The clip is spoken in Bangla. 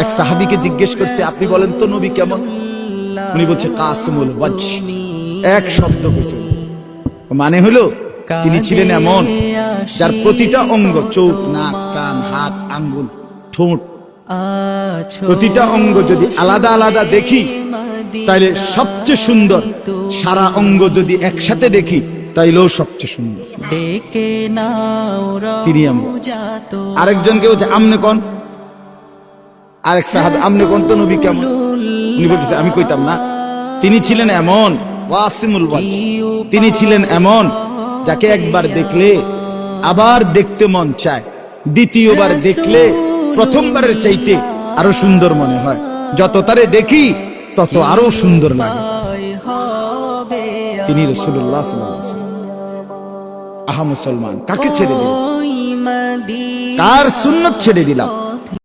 এক সাহাবীকে জিজ্ঞেস করছে, আপনি বলেন তো নবী কেমন? উনি বলছে কাসিমুল ওয়াজহ। এক শব্দ কইছে, মানে হলো তিনি ছিলেন এমন যার প্রতিটা অঙ্গ, চোখ, নাক, কান, হাত, আঙ্গুল, ঠোঁট, প্রতিটা অঙ্গ যদি আলাদা আলাদা দেখি তাইলে সবচেয়ে সুন্দর, সারা অঙ্গ যদি একসাথে দেখি তাইলেও সবচেয়ে সুন্দর। তিনি এমন। আরেকজনকে বলছে আমনে কোন, আরেক সাহাবী আমনে কোন তো নবী কেমন? উনি বলতেছে আমি কইতাম না, তিনি ছিলেন এমন ওয়াসিমুল ওয়াজহ, তিনি ছিলেন এমন যাকে একবার দেখলে আবার দেখতে মন চায়, দ্বিতীয়বার দেখলে প্রথমবারের চাইতে আরো সুন্দর মনে হয়, যত তারে দেখি তত আরো সুন্দর লাগে। তিনি রাসূলুল্লাহ সাল্লাল্লাহু আলাইহি ওয়াসাল্লাম। আহা মুসলমান, কাকে ছেড়ে দিলাম? কার সুন্নাত ছেড়ে দিলাম?